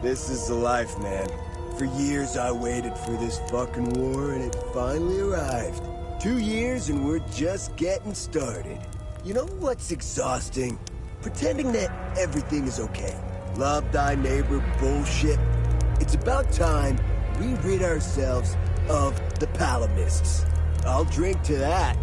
This is the life, man. For years I waited for this fucking war and it finally arrived. 2 years and we're just getting started. You know what's exhausting? Pretending that everything is okay. Love thy neighbor bullshit. It's about time we rid ourselves of the Palamists. I'll drink to that.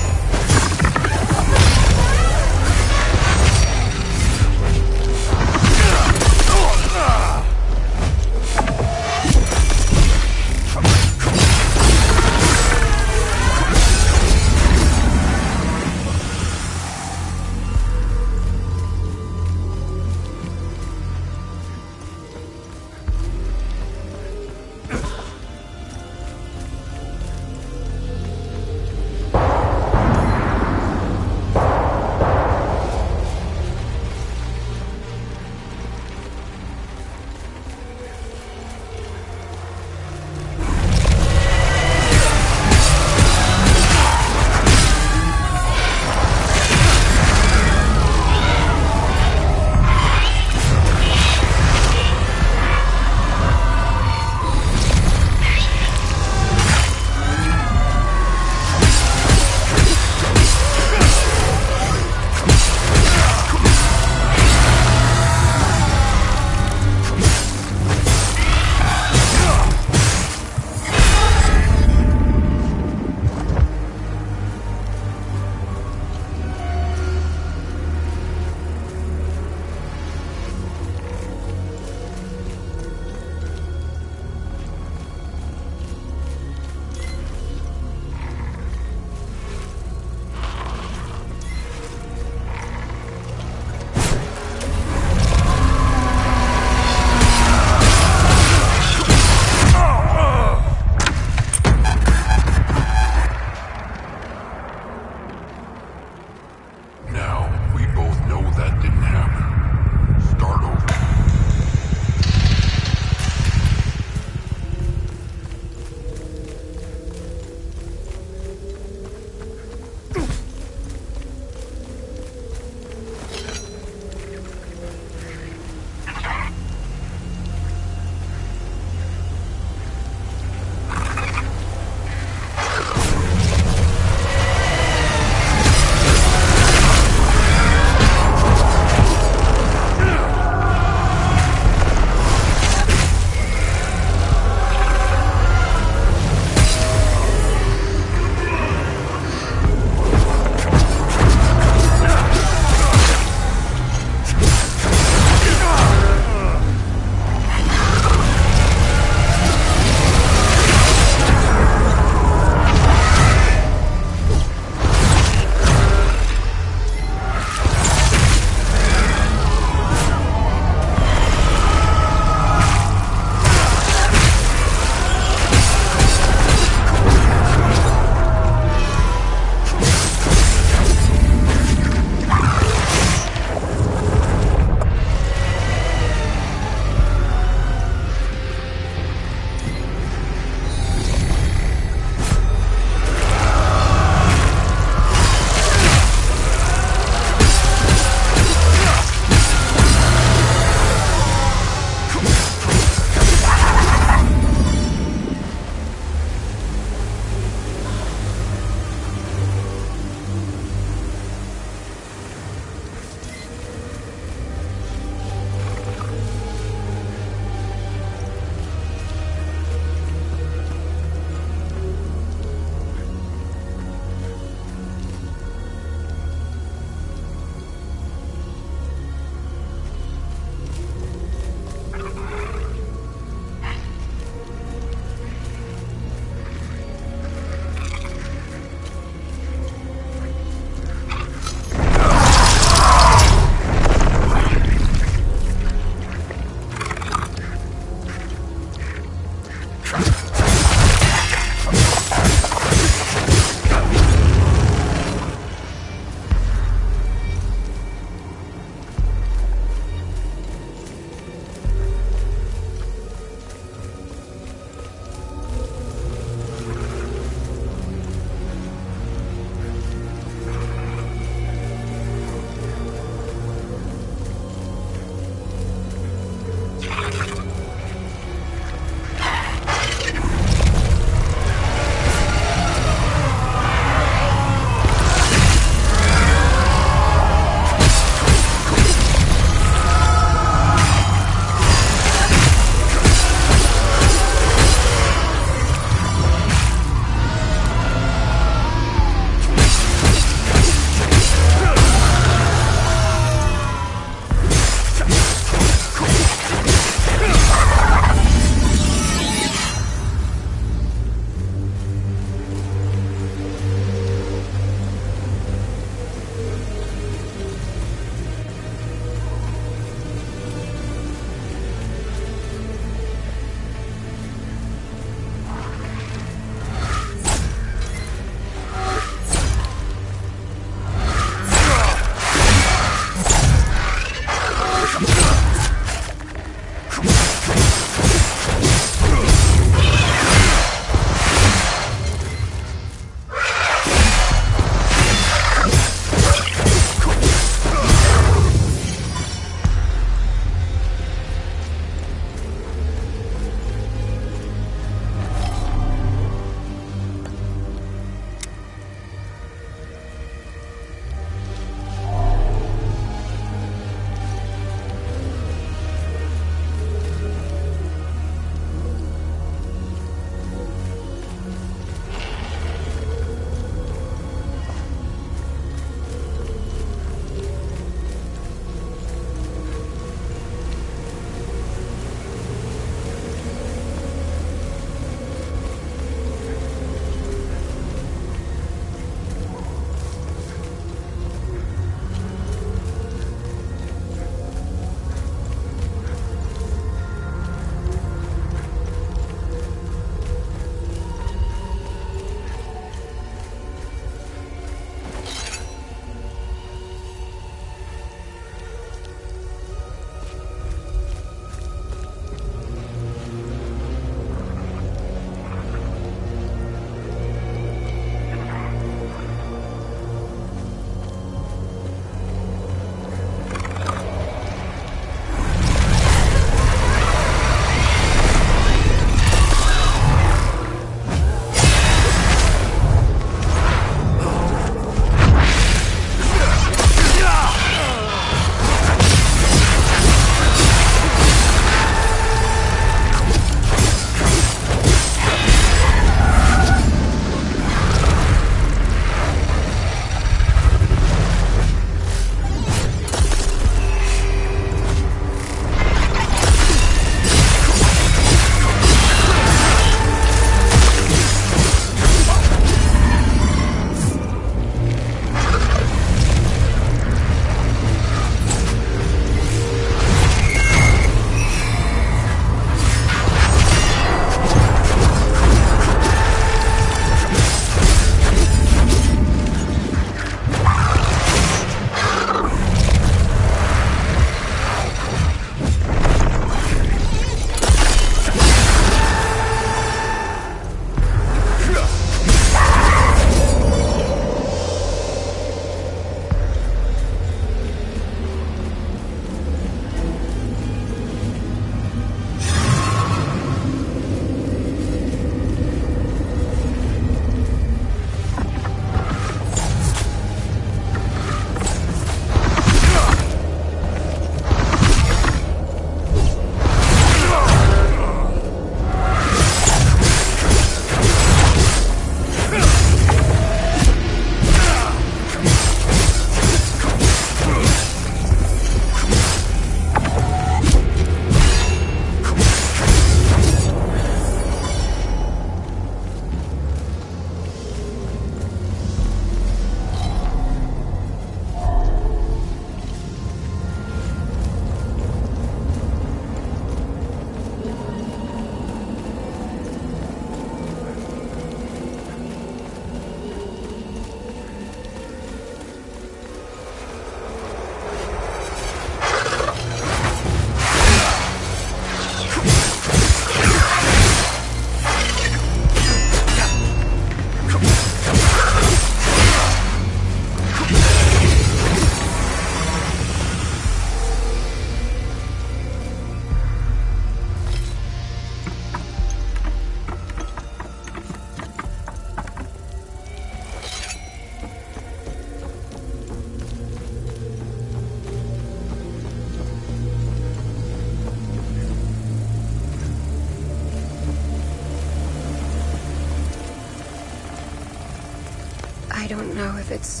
don't know if it's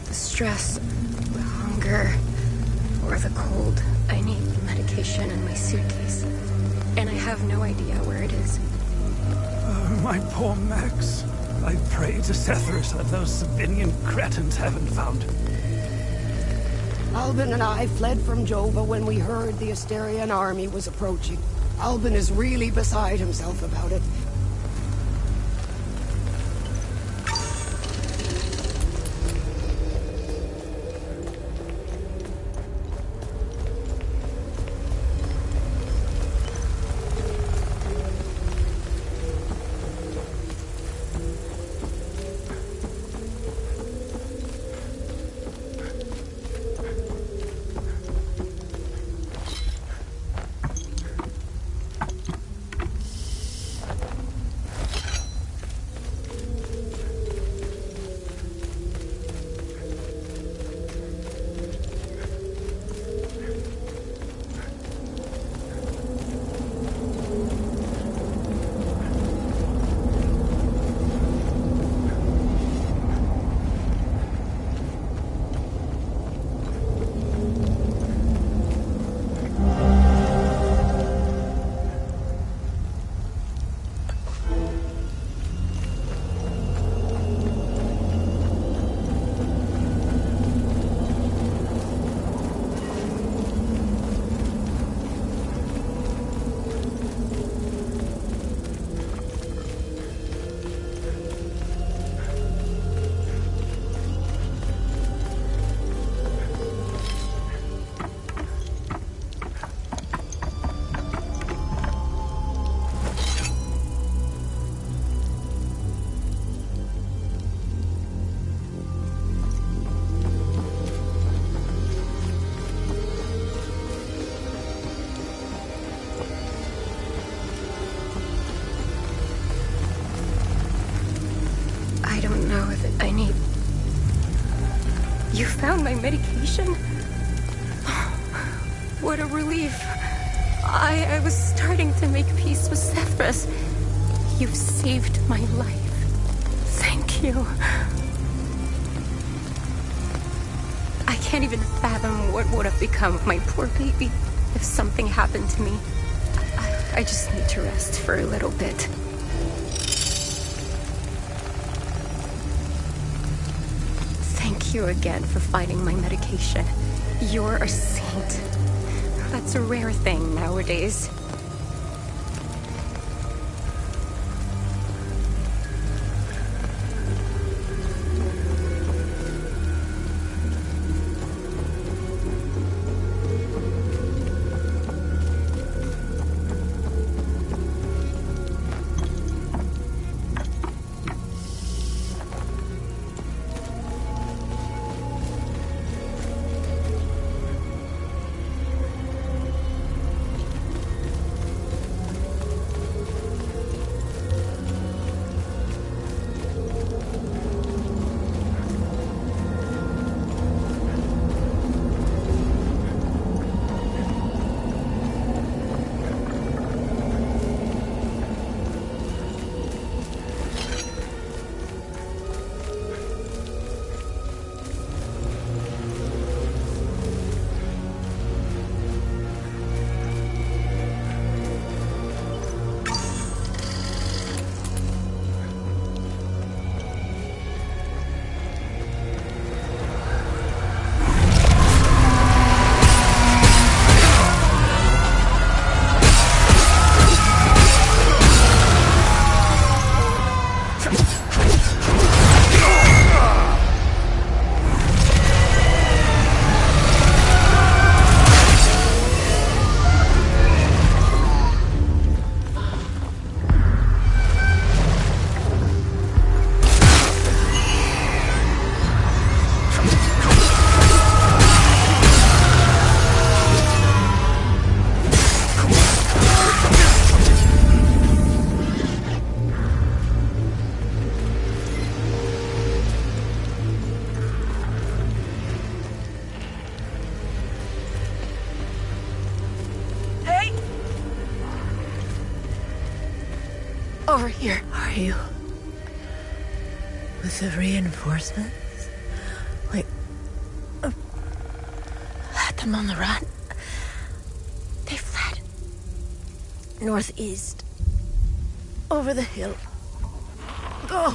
the stress, the hunger, or the cold. I need medication in my suitcase, and I have no idea where it is. Oh, my poor Max. I pray to Sethras that those Sabinian cretins haven't found him. Albin and I fled from Jova when we heard the Asterian army was approaching. Albin is really beside himself about it. I need... You found my medication? What a relief. I was starting to make peace with Sethras. You've saved my life. Thank you. I can't even fathom what would have become of my poor baby if something happened to me. I just need to rest for a little bit. Thank you again for finding my medication. You're a saint. That's a rare thing nowadays. Over here. Are you With the reinforcements? Like, had them on the run. They fled. Northeast. Over the hill. Go!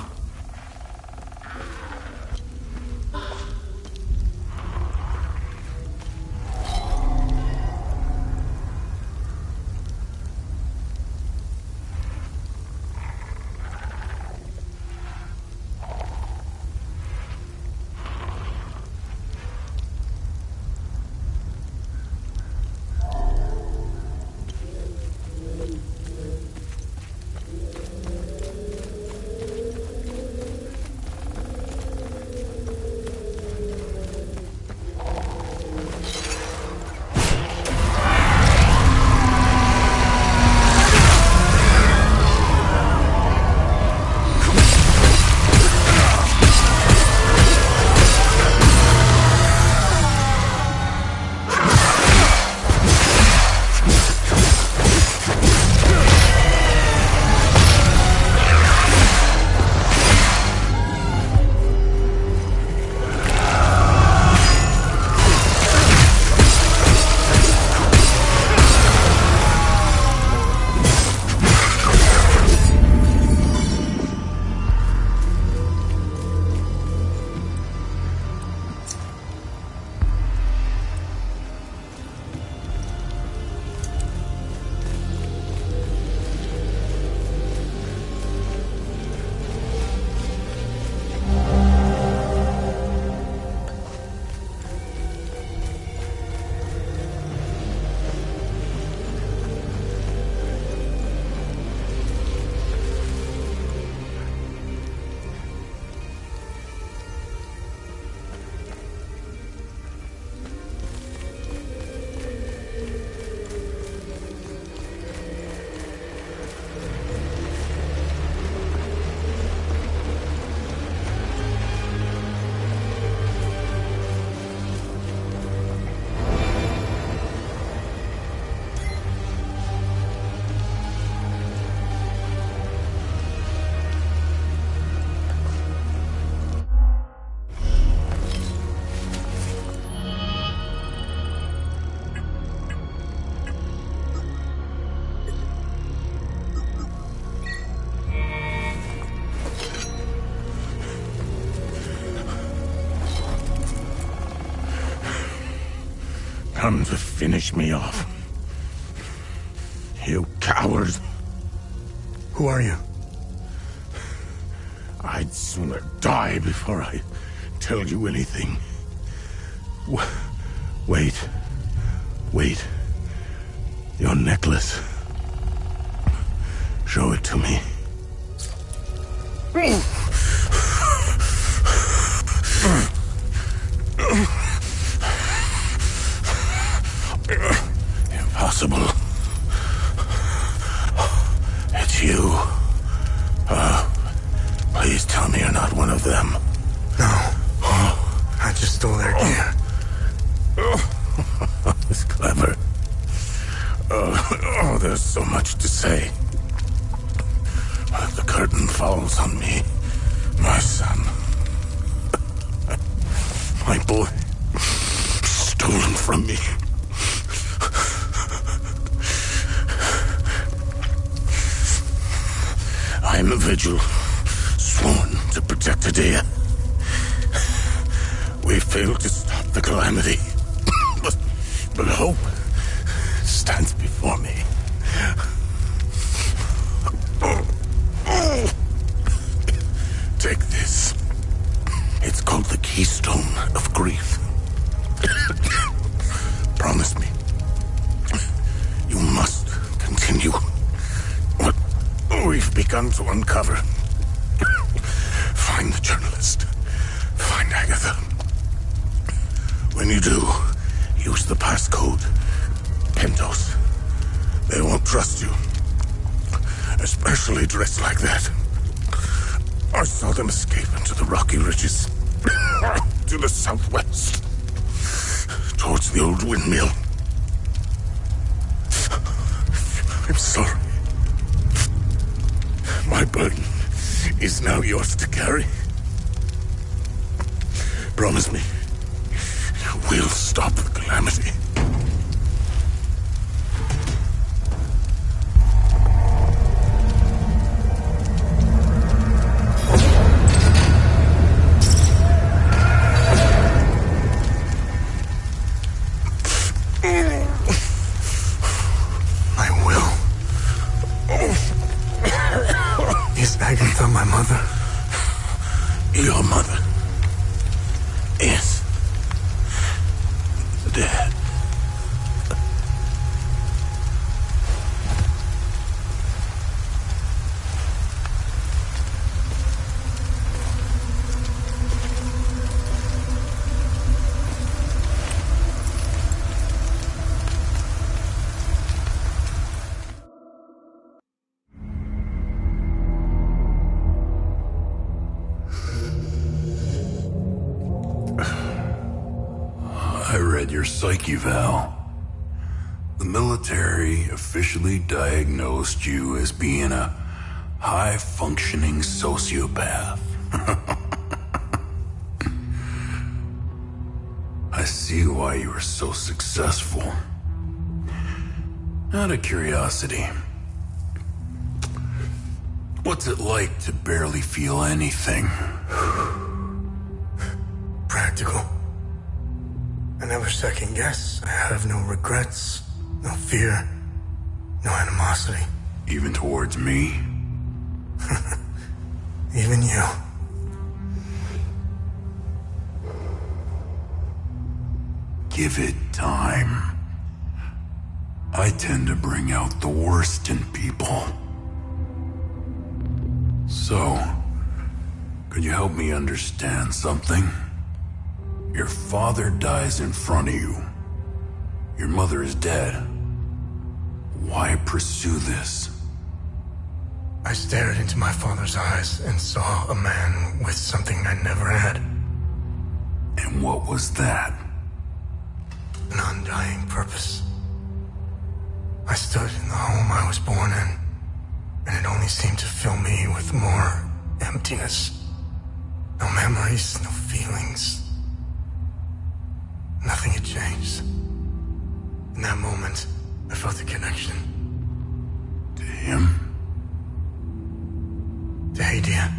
Come to finish me off. You coward. Who are you? I'd sooner die before I tell you anything. Wait. Wait. Your necklace. Show it to me. Impossible. It's you. Please tell me you're not one of them. No. I just stole their gear. It's clever. Oh, there's so much to say. The curtain falls on me. My son. My boy. Stolen from me. I'm a vigil, sworn to protect Edea. We failed to stop the calamity, but hope stands before me. Take this. It's called the Keystone of Grief. Promise me. You must continue what we've begun to uncover. Find the journalist. Find Agatha. When you do, use the passcode. Pentos. They won't trust you. Especially dressed like that. I saw them escape into the rocky ridges. To the southwest. Towards the old windmill. I'm sorry. My burden is now yours to carry. Promise me. We'll stop the calamity. I will. Is Agatha my mother? Your mother is dead. I read your psyche eval. The military officially diagnosed you as being a high-functioning sociopath. I see why you were so successful. Out of curiosity, what's it like to barely feel anything? Practical. I never second guess. I have no regrets, no fear, no animosity. Even towards me? Even you. Give it time. I tend to bring out the worst in people. So, could you help me understand something? Your father dies in front of you. Your mother is dead. Why pursue this? I stared into my father's eyes and saw a man with something I never had. And what was that? An undying purpose. I stood in the home I was born in, and it only seemed to fill me with more emptiness. No memories, no feelings. Nothing had changed. In that moment, I felt a connection. To him? To Hadia.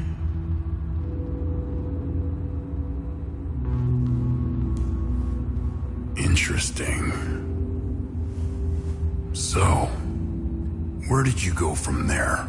Interesting. So, where did you go from there?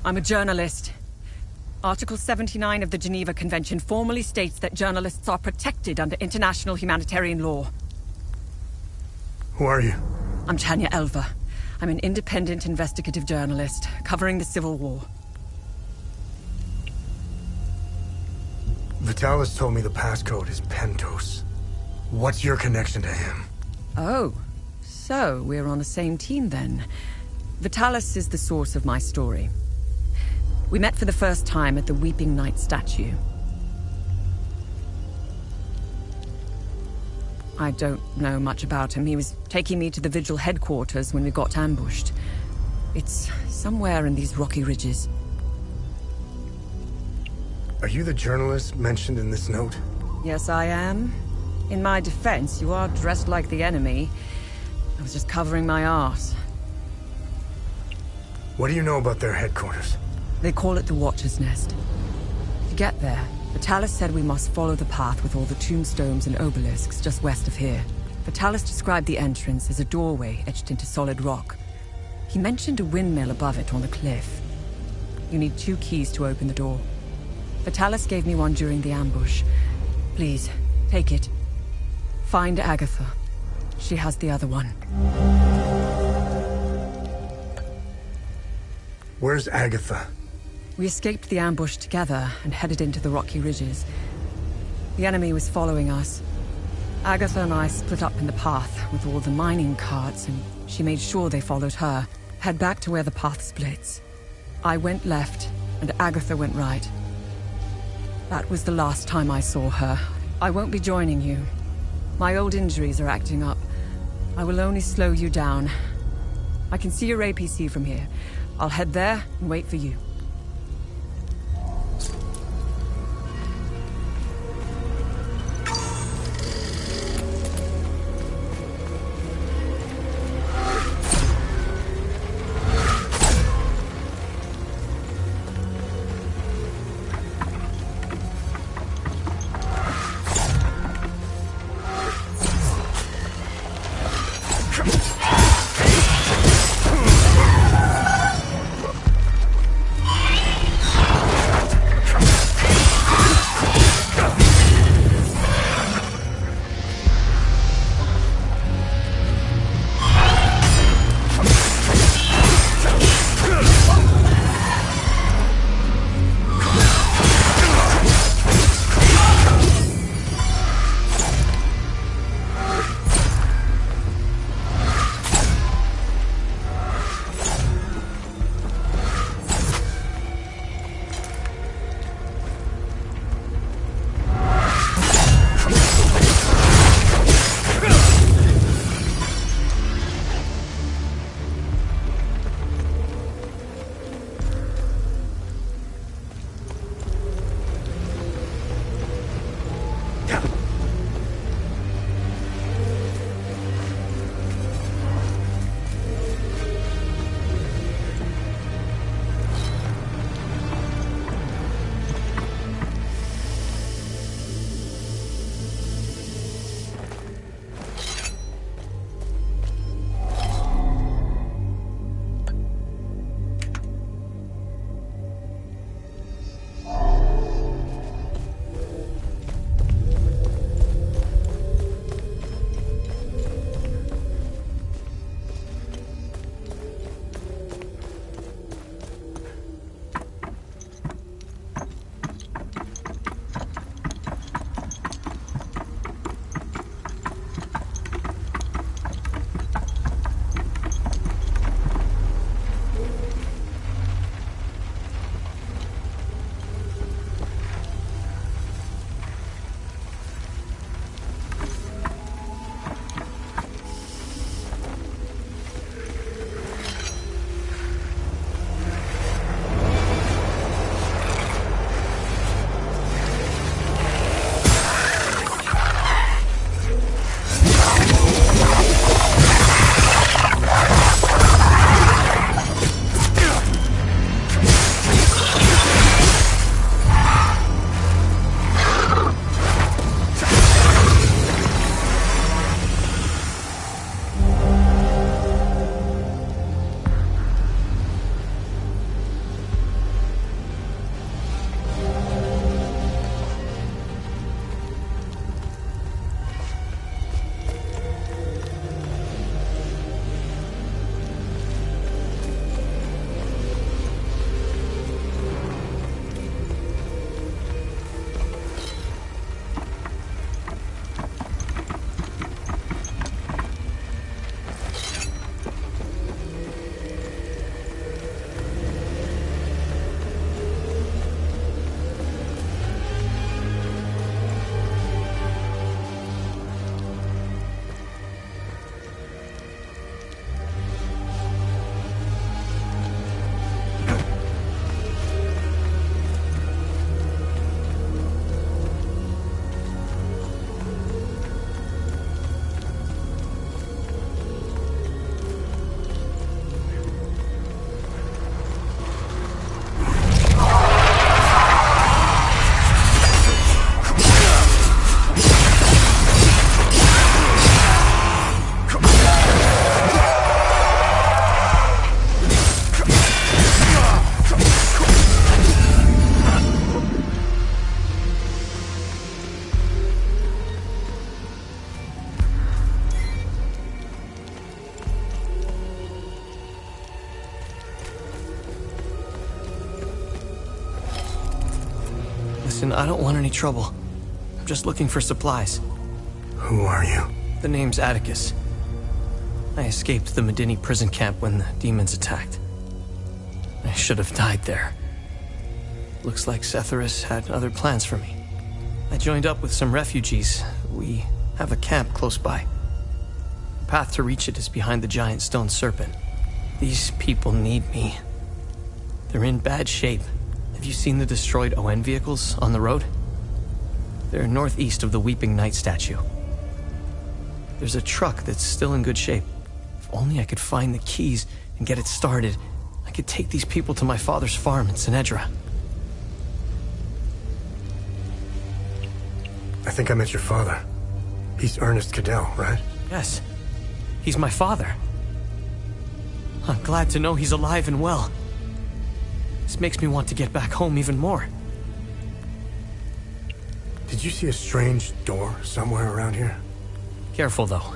I'm a journalist. Article 79 of the Geneva Convention formally states that journalists are protected under international humanitarian law. Who are you? I'm Tanya Elva. I'm an independent investigative journalist covering the Civil War. Vitalis told me the passcode is Pentos. What's your connection to him? Oh, so we're on the same team then. Vitalis is the source of my story. We met for the first time at the Weeping Knight statue. I don't know much about him. He was taking me to the Vigil headquarters when we got ambushed. It's somewhere in these rocky ridges. Are you the journalist mentioned in this note? Yes, I am. In my defense, you are dressed like the enemy. I was just covering my arse. What do you know about their headquarters? They call it the Watcher's Nest. To get there, Vitalis said we must follow the path with all the tombstones and obelisks just west of here. Vitalis described the entrance as a doorway etched into solid rock. He mentioned a windmill above it on the cliff. You need 2 keys to open the door. Vitalis gave me one during the ambush. Please, take it. Find Agatha. She has the other one. Where's Agatha? We escaped the ambush together and headed into the rocky ridges. The enemy was following us. Agatha and I split up in the path with all the mining carts, and she made sure they followed her. Head back to where the path splits. I went left, and Agatha went right. That was the last time I saw her. I won't be joining you. My old injuries are acting up. I will only slow you down. I can see your APC from here. I'll head there and wait for you. Listen, I don't want any trouble. I'm just looking for supplies. Who are you? The name's Atticus. I escaped the Medini prison camp when the demons attacked. I should have died there. Looks like Setharus had other plans for me. I joined up with some refugees. We have a camp close by. The path to reach it is behind the giant stone serpent. These people need me. They're in bad shape. Have you seen the destroyed ON vehicles on the road? They're northeast of the Weeping Knight statue. There's a truck that's still in good shape. If only I could find the keys and get it started, I could take these people to my father's farm in Sinedra. I think I met your father. He's Ernest Cadell, right? Yes. He's my father. I'm glad to know he's alive and well. This makes me want to get back home even more. Did you see a strange door somewhere around here? Careful, though.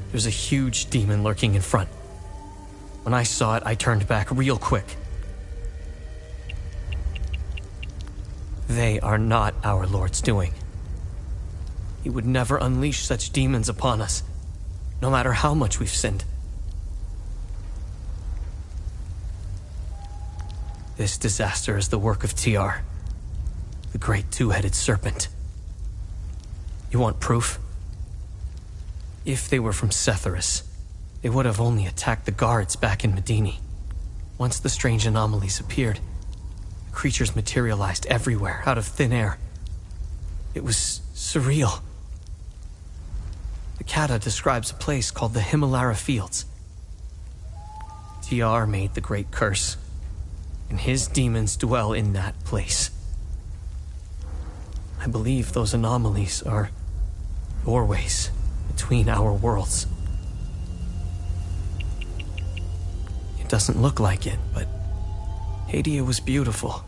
There's a huge demon lurking in front. When I saw it, I turned back real quick. They are not our Lord's doing. He would never unleash such demons upon us, no matter how much we've sinned. This disaster is the work of TR, the great two-headed serpent. You want proof? If they were from Setharus, they would have only attacked the guards back in Medini. Once the strange anomalies appeared, the creatures materialized everywhere out of thin air. It was surreal. The Kata describes a place called the Himalara Fields. TR made the great curse, and his demons dwell in that place. I believe those anomalies are doorways between our worlds. It doesn't look like it, but Hadia was beautiful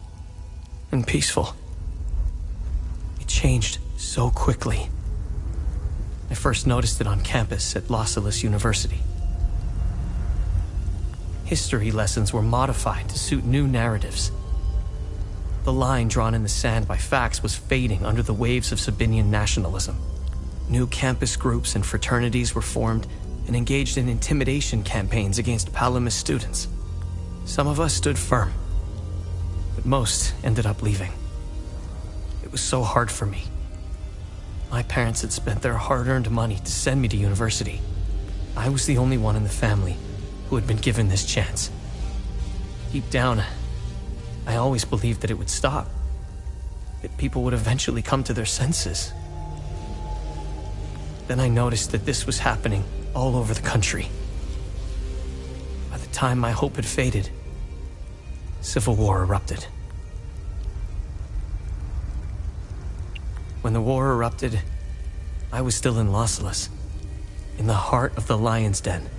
and peaceful. It changed so quickly. I first noticed it on campus at Los Angeles University. History lessons were modified to suit new narratives. The line drawn in the sand by facts was fading under the waves of Sabinian nationalism. New campus groups and fraternities were formed and engaged in intimidation campaigns against Palamas students. Some of us stood firm, but most ended up leaving. It was so hard for me. My parents had spent their hard-earned money to send me to university. I was the only one in the family who had been given this chance. Deep down, I always believed that it would stop, that people would eventually come to their senses. Then I noticed that this was happening all over the country. By the time my hope had faded, civil war erupted. When the war erupted, I was still in Los Angeles, in the heart of the Lion's Den.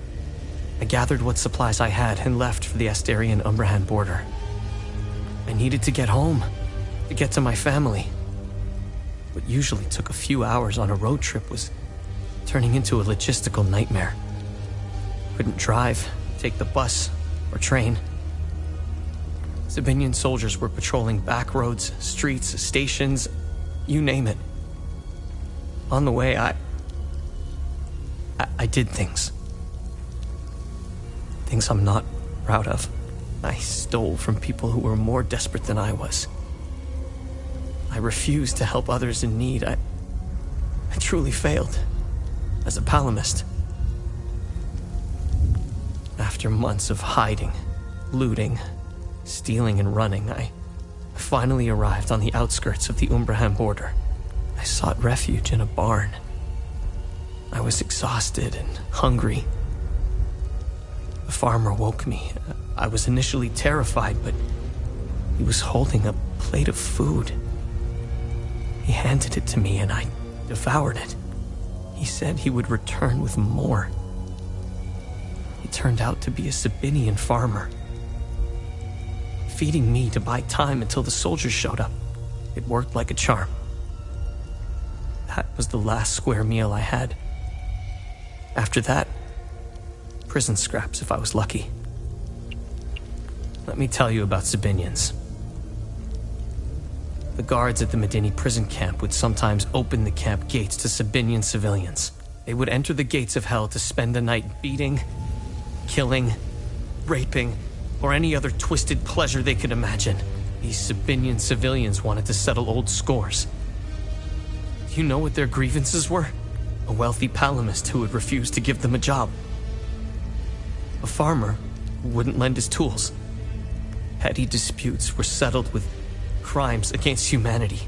I gathered what supplies I had and left for the Astarian-Umbrahan border. I needed to get home, to get to my family. What usually took a few hours on a road trip was turning into a logistical nightmare. Couldn't drive, take the bus, or train. Sabinian soldiers were patrolling back roads, streets, stations, you name it. On the way, I did things. Things I'm not proud of. I stole from people who were more desperate than I was. I refused to help others in need. I truly failed as a Palamist. After months of hiding, looting, stealing, and running, I finally arrived on the outskirts of the Umbrahan border. I sought refuge in a barn. I was exhausted and hungry. The farmer woke me. I was initially terrified, but he was holding a plate of food. He handed it to me and I devoured it. He said he would return with more. He turned out to be a Sabinian farmer, feeding me to buy time until the soldiers showed up. It worked like a charm. That was the last square meal I had. After that, prison scraps if I was lucky. Let me tell you about Sabinians. The guards at the Medini prison camp would sometimes open the camp gates to Sabinian civilians. They would enter the gates of hell to spend the night beating, killing, raping, or any other twisted pleasure they could imagine. These Sabinian civilians wanted to settle old scores. Do you know what their grievances were? A wealthy Palamist who would refuse to give them a job. A farmer who wouldn't lend his tools. Petty disputes were settled with crimes against humanity.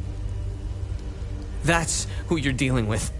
That's who you're dealing with.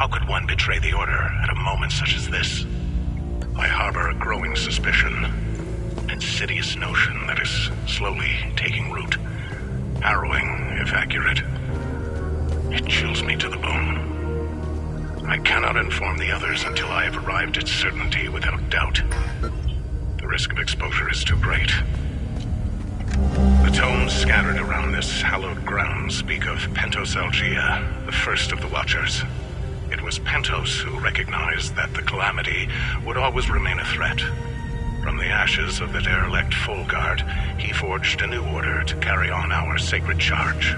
How could one betray the Order at a moment such as this? I harbor a growing suspicion, an insidious notion that is slowly taking root. Harrowing, if accurate. It chills me to the bone. I cannot inform the others until I have arrived at certainty without doubt. The risk of exposure is too great. The tomes scattered around this hallowed ground speak of Pentos Algia, the first of the Watchers. It was Pentos who recognized that the Calamity would always remain a threat. From the ashes of the derelict Fulguard, he forged a new order to carry on our sacred charge.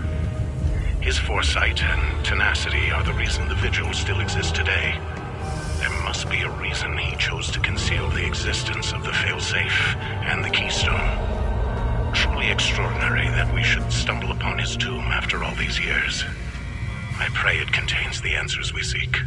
His foresight and tenacity are the reason the Vigil still exists today. There must be a reason he chose to conceal the existence of the Failsafe and the Keystone. Truly extraordinary that we should stumble upon his tomb after all these years. I pray it contains the answers we seek.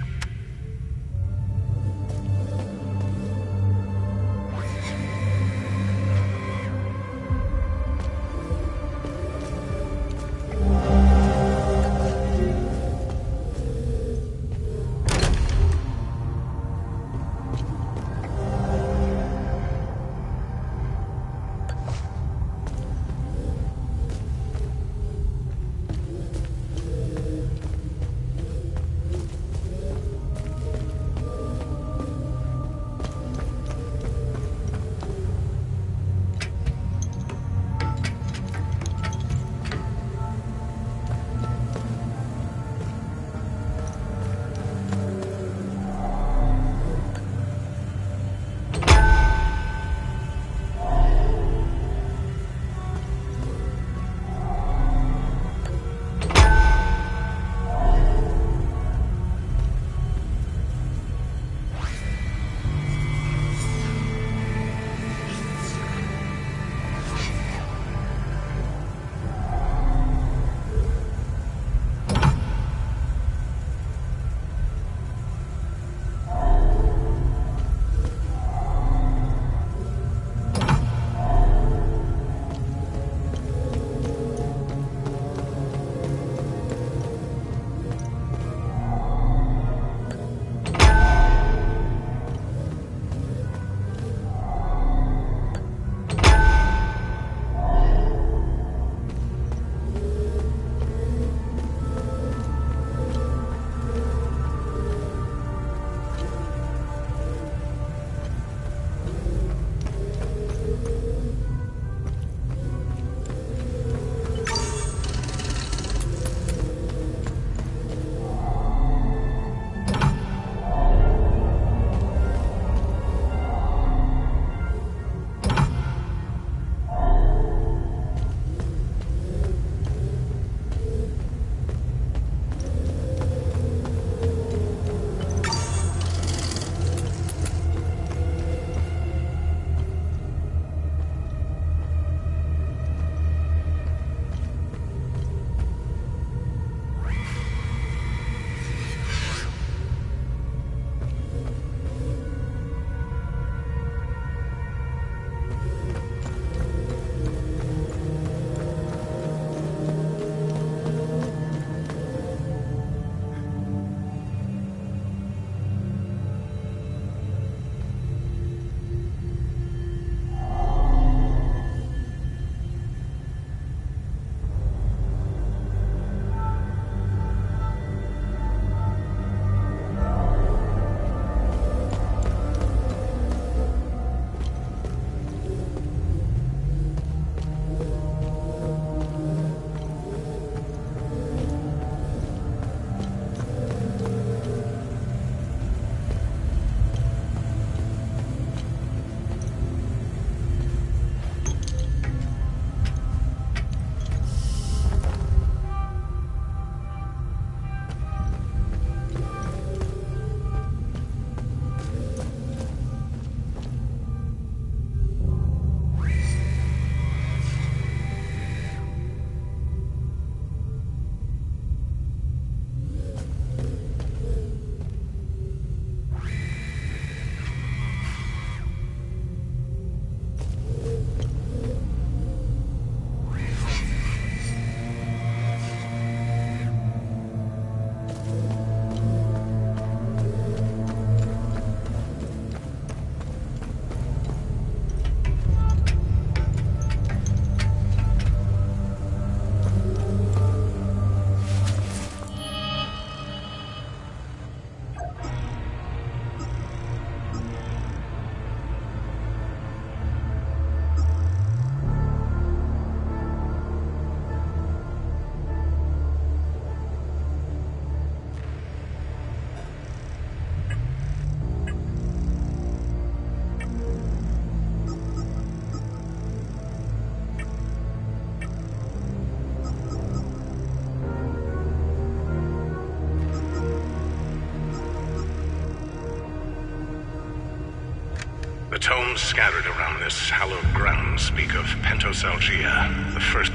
tomes scattered around this hallowed ground speak of Pentosalgia, the first...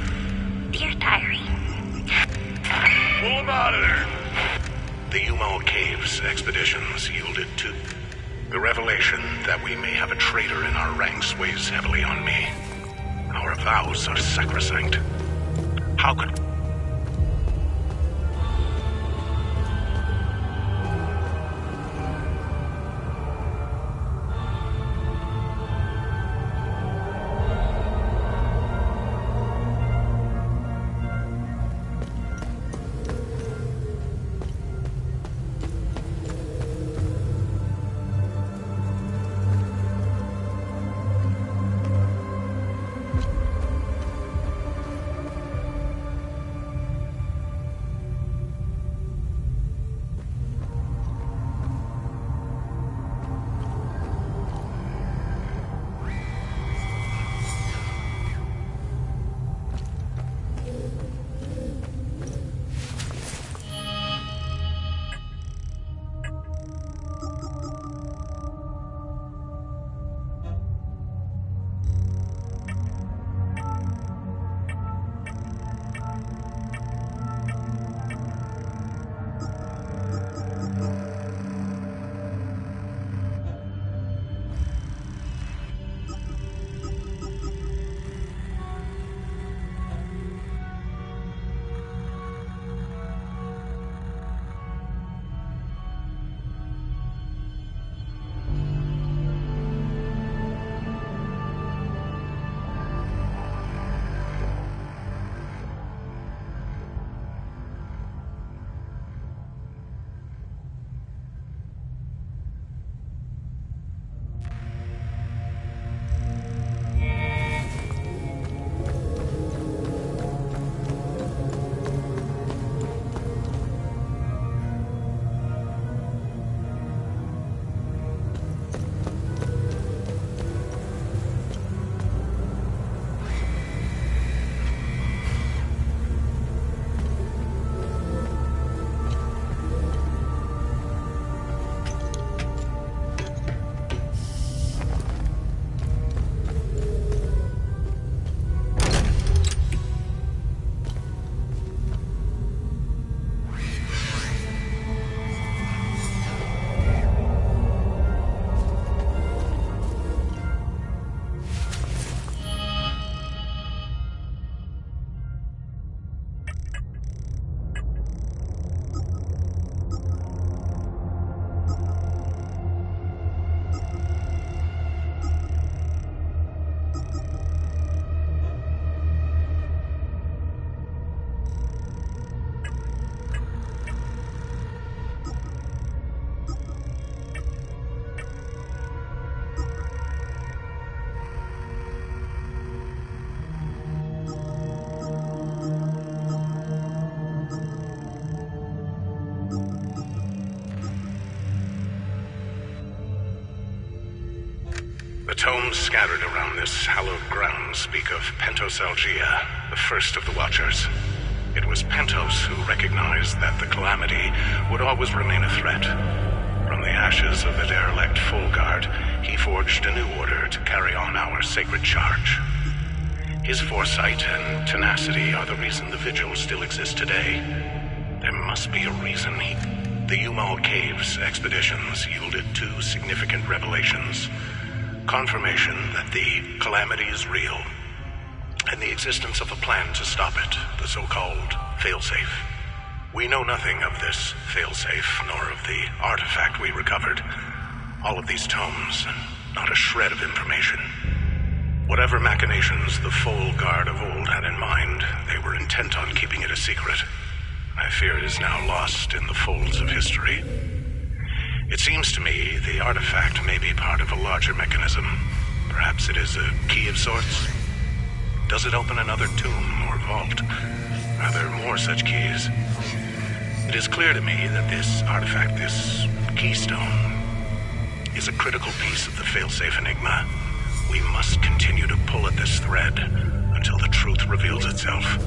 Dear Diary. Pull him out of there! The Umal Caves expeditions yielded to... The revelation that we may have a traitor in our ranks weighs heavily on me. Our vows are sacrosanct. How could... The tomes scattered around this hallowed ground speak of Pentosalgia, the first of the Watchers. It was Pentos who recognized that the Calamity would always remain a threat. From the ashes of the derelict Fulguard, he forged a new order to carry on our sacred charge. His foresight and tenacity are the reason the Vigil still exists today. There must be a reason The Umal Caves expeditions yielded two significant revelations. Confirmation that the Calamity is real, and the existence of a plan to stop it, the so-called failsafe. We know nothing of this failsafe, nor of the artifact we recovered. All of these tomes, and not a shred of information. Whatever machinations the Fulguard of old had in mind, they were intent on keeping it a secret. I fear it is now lost in the folds of history. It seems to me the artifact may be part of a larger mechanism. Perhaps it is a key of sorts. Does it open another tomb or vault? Are there more such keys? It is clear to me that this artifact, this keystone, is a critical piece of the failsafe enigma. We must continue to pull at this thread until the truth reveals itself.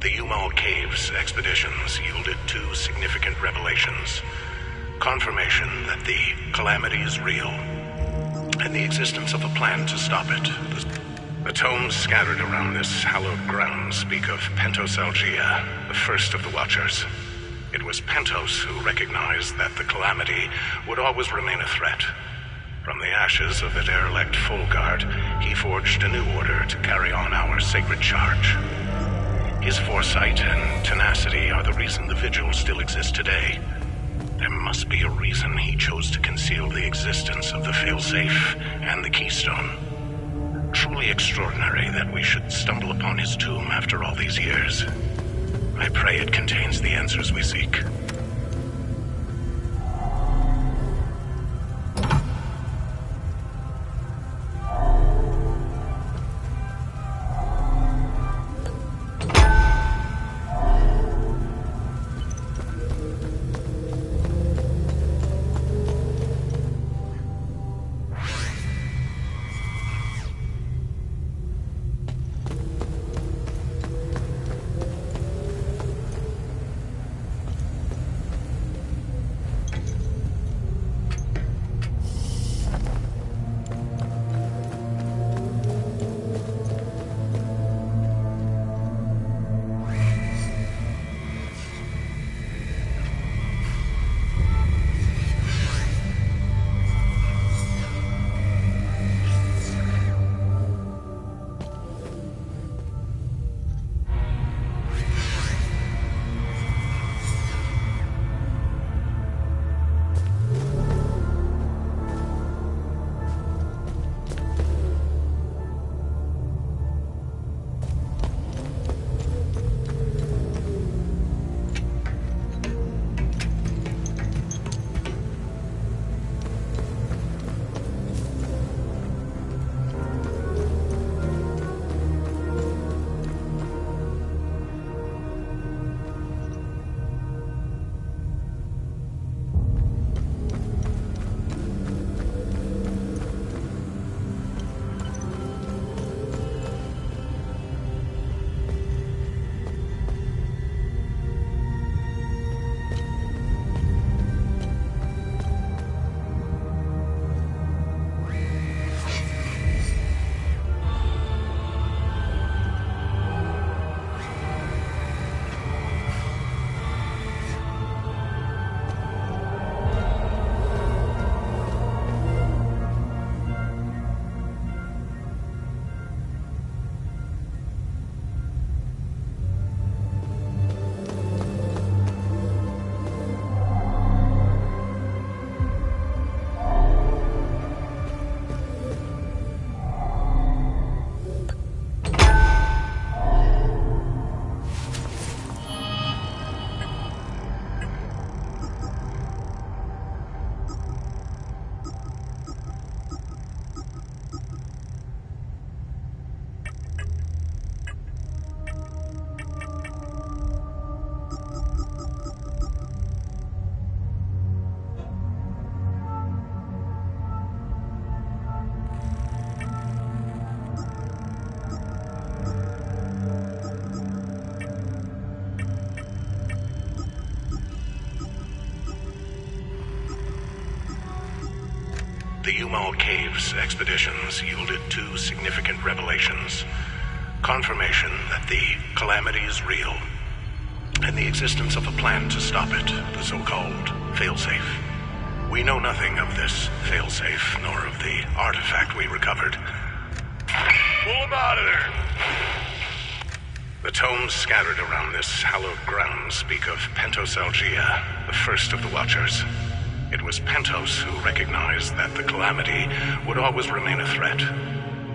The Umal Caves expeditions yielded 2 significant revelations. Confirmation that the calamity is real, and the existence of a plan to stop it. The tomes scattered around this hallowed ground speak of Pentos Algia, the first of the Watchers. It was Pentos who recognized that the calamity would always remain a threat. From the ashes of the derelict Fulgard, he forged a new order to carry on our sacred charge. His foresight and tenacity are the reason the Vigil still exists today. There must be a reason he chose to conceal the existence of the Failsafe and the Keystone. Truly extraordinary that we should stumble upon his tomb after all these years. I pray it contains the answers we seek. The Umal Caves expeditions yielded 2 significant revelations. Confirmation that the calamity is real, and the existence of a plan to stop it, the so-called Failsafe. We know nothing of this Failsafe, nor of the artifact we recovered. Pull him out of there! The tomes scattered around this hallowed ground speak of Pentos Algia, the first of the Watchers. It was Pentos who recognized that the calamity would always remain a threat.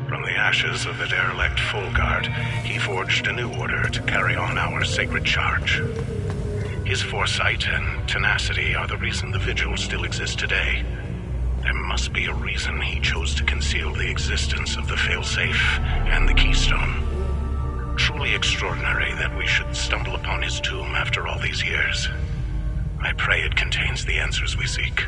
From the ashes of the derelict Fulgard, he forged a new order to carry on our sacred charge. His foresight and tenacity are the reason the Vigil still exists today. There must be a reason he chose to conceal the existence of the Failsafe and the Keystone. Truly extraordinary that we should stumble upon his tomb after all these years. I pray it contains the answers we seek.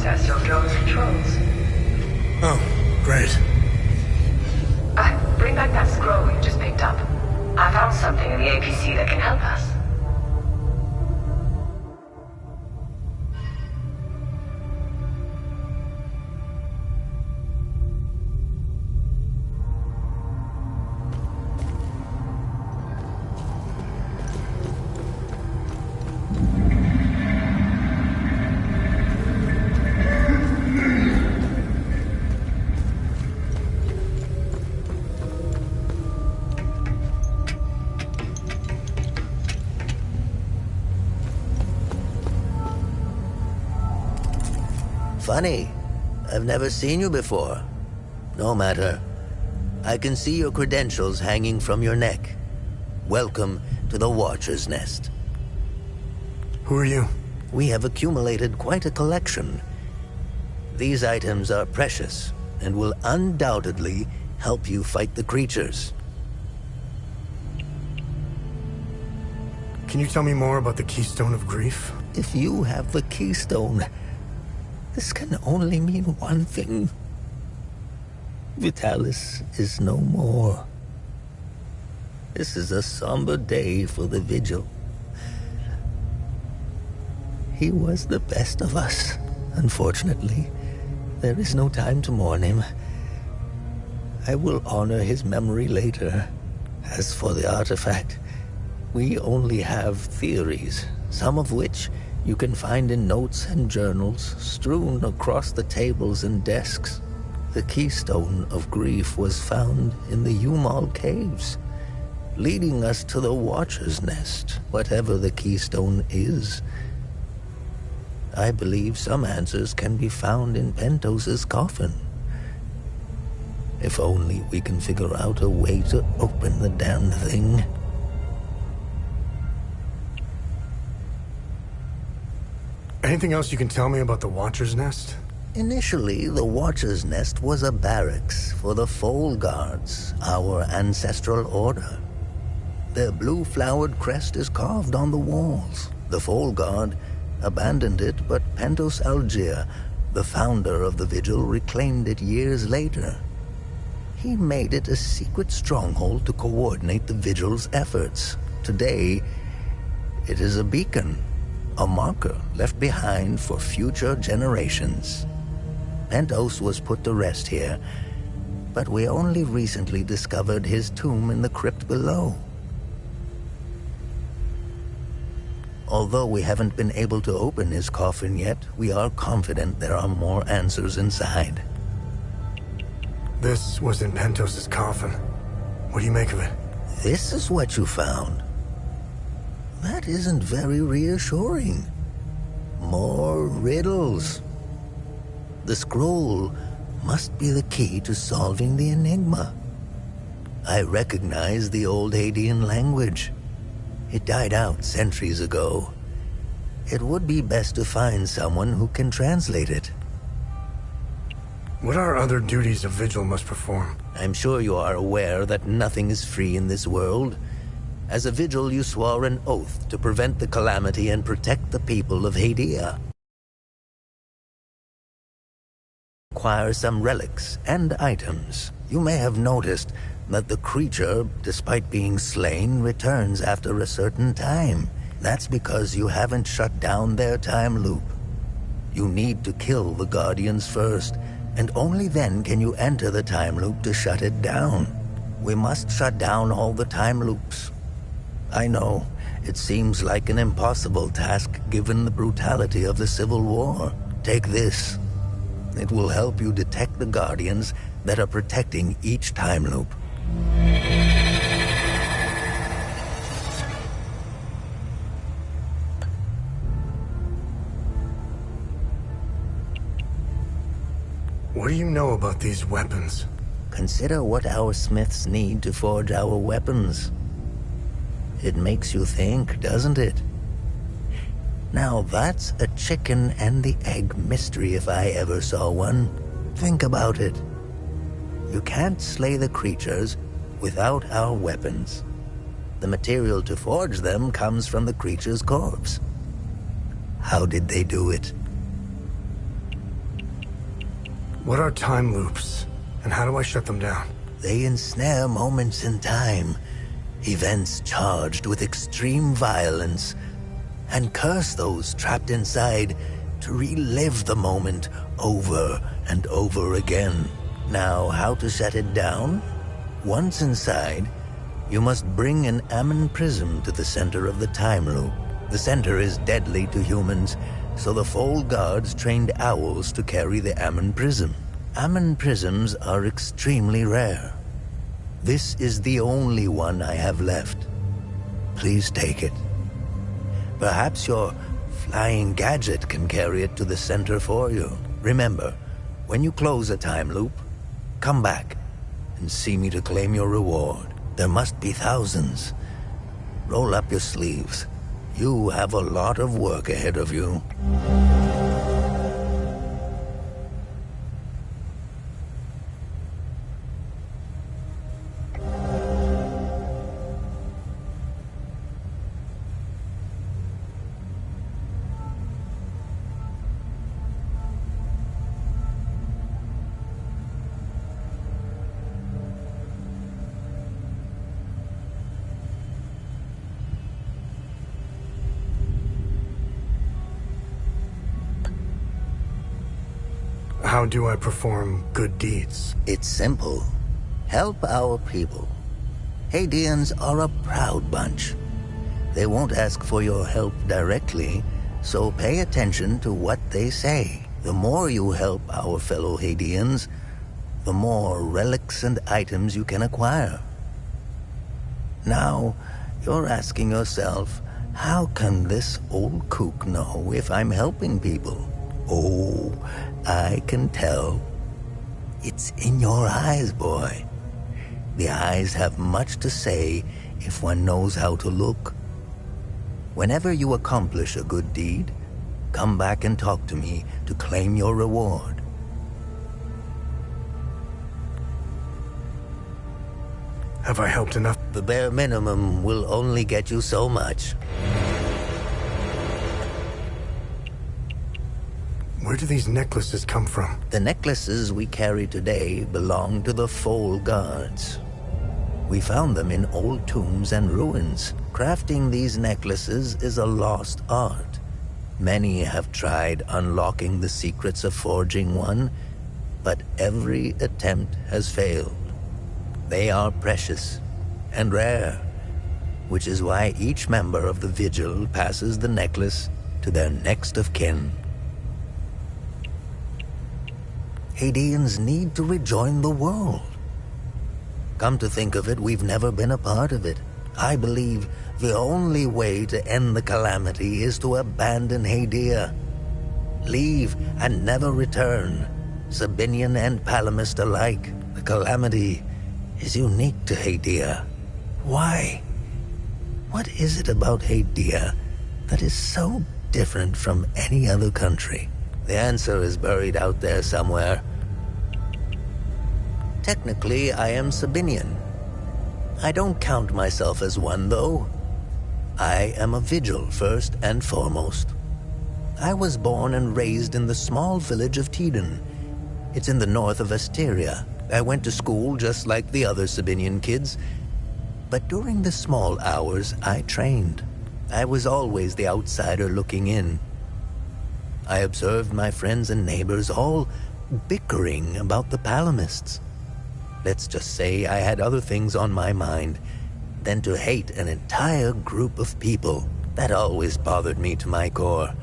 access your drone's controls. Oh, great. Bring back that scroll you just picked up. I found something in the APC that can help us. Funny. I've never seen you before. No matter. I can see your credentials hanging from your neck. Welcome to the Watcher's Nest. Who are you? We have accumulated quite a collection. These items are precious and will undoubtedly help you fight the creatures. Can you tell me more about the Keystone of Grief? If you have the Keystone, this can only mean one thing. Vitalis is no more. This is a somber day for the Vigil. He was the best of us. Unfortunately, there is no time to mourn him. I will honor his memory later. As for the artifact, we only have theories, some of which you can find in notes and journals strewn across the tables and desks. The Keystone of Grief was found in the Umal Caves, leading us to the Watcher's Nest, whatever the Keystone is. I believe some answers can be found in Pentos's coffin. If only we can figure out a way to open the damn thing. Anything else you can tell me about the Watcher's Nest? Initially, the Watcher's Nest was a barracks for the Foal Guards, our ancestral order. Their blue-flowered crest is carved on the walls. The Foal Guard abandoned it, but Pentos Algier, the founder of the Vigil, reclaimed it years later. He made it a secret stronghold to coordinate the Vigil's efforts. Today, it is a beacon, a marker left behind for future generations. Pentos was put to rest here, but we only recently discovered his tomb in the crypt below. Although we haven't been able to open his coffin yet, we are confident there are more answers inside. This was in Pentos's coffin. What do you make of it? This is what you found. That isn't very reassuring. More riddles. The scroll must be the key to solving the enigma. I recognize the old Hadean language. It died out centuries ago. It would be best to find someone who can translate it. What are other duties a Vigil must perform? I'm sure you are aware that nothing is free in this world. As a Vigil, you swore an oath to prevent the calamity and protect the people of Hadea. Acquire some relics and items. You may have noticed that the creature, despite being slain, returns after a certain time. That's because you haven't shut down their time loop. You need to kill the Guardians first, and only then can you enter the time loop to shut it down. We must shut down all the time loops. I know, it seems like an impossible task given the brutality of the Civil War. Take this. It will help you detect the Guardians that are protecting each time loop. What do you know about these weapons? Consider what our smiths need to forge our weapons. It makes you think, doesn't it? Now that's a chicken and the egg mystery if I ever saw one. Think about it. You can't slay the creatures without our weapons. The material to forge them comes from the creature's corpse. How did they do it? What are time loops, and how do I shut them down? They ensnare moments in time, events charged with extreme violence, and curse those trapped inside to relive the moment over and over again. Now, how to shut it down? Once inside, you must bring an Ammon prism to the center of the time loop. The center is deadly to humans, so the Fold Guards trained owls to carry the Ammon prism. Ammon prisms are extremely rare. This is the only one I have left. Please take it. Perhaps your flying gadget can carry it to the center for you. Remember, when you close a time loop, come back and see me to claim your reward. There must be thousands. Roll up your sleeves. You have a lot of work ahead of you. How do I perform good deeds? It's simple. Help our people. Hadeans are a proud bunch. They won't ask for your help directly, so pay attention to what they say. The more you help our fellow Hadeans, the more relics and items you can acquire. Now, you're asking yourself, how can this old kook know if I'm helping people? Oh, I can tell. It's in your eyes, boy. The eyes have much to say if one knows how to look. Whenever you accomplish a good deed, come back and talk to me to claim your reward. Have I helped enough? The bare minimum will only get you so much. Where do these necklaces come from? The necklaces we carry today belong to the Fold Guards. We found them in old tombs and ruins. Crafting these necklaces is a lost art. Many have tried unlocking the secrets of forging one, but every attempt has failed. They are precious and rare, which is why each member of the Vigil passes the necklace to their next of kin. Hadeans need to rejoin the world. Come to think of it, we've never been a part of it. I believe the only way to end the calamity is to abandon Haedea. Leave and never return, Sabinian and Palamist alike. The calamity is unique to Haedea. Why? What is it about Haedea that is so different from any other country? The answer is buried out there somewhere. Technically, I am Sabinian. I don't count myself as one, though. I am a Vigil, first and foremost. I was born and raised in the small village of Teden. It's in the north of Asteria. I went to school just like the other Sabinian kids, but during the small hours, I trained. I was always the outsider looking in. I observed my friends and neighbors all bickering about the Palamists. Let's just say I had other things on my mind than to hate an entire group of people. That always bothered me to my core.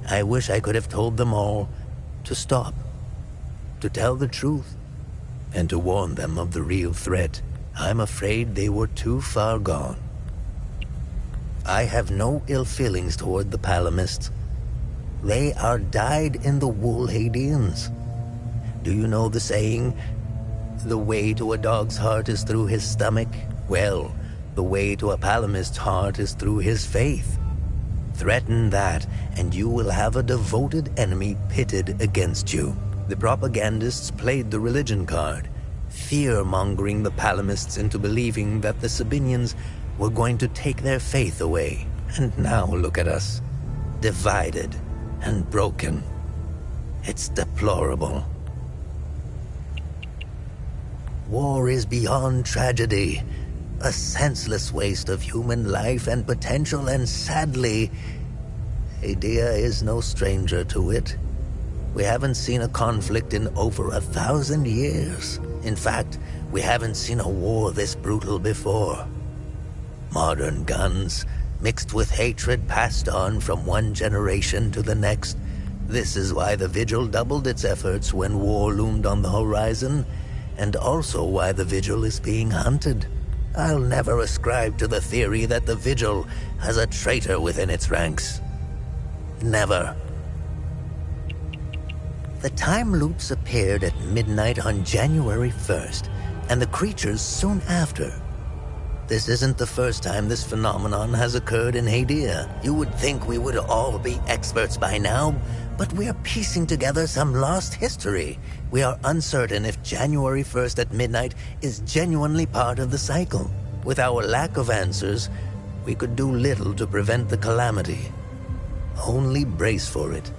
I wish I could have told them all to stop, to tell the truth, and to warn them of the real threat. I'm afraid they were too far gone. I have no ill feelings toward the Palamists. They are dyed-in-the-wool Hadeans. Do you know the saying, the way to a dog's heart is through his stomach? Well, the way to a Palamist's heart is through his faith. Threaten that, and you will have a devoted enemy pitted against you. The propagandists played the religion card, fear-mongering the Palamists into believing that the Sabinians were going to take their faith away. And now look at us, divided and broken. It's deplorable. War is beyond tragedy, a senseless waste of human life and potential, and sadly, Haedea is no stranger to it. We haven't seen a conflict in over 1,000 years. In fact, we haven't seen a war this brutal before. Modern guns, mixed with hatred passed on from one generation to the next. This is why the Vigil doubled its efforts when war loomed on the horizon, and also why the Vigil is being hunted. I'll never ascribe to the theory that the Vigil has a traitor within its ranks. Never. The time loops appeared at midnight on January 1st, and the creatures soon after. This isn't the first time this phenomenon has occurred in Haedea. You would think we would all be experts by now, but we are piecing together some lost history. We are uncertain if January 1st at midnight is genuinely part of the cycle. With our lack of answers, we could do little to prevent the calamity. Only brace for it.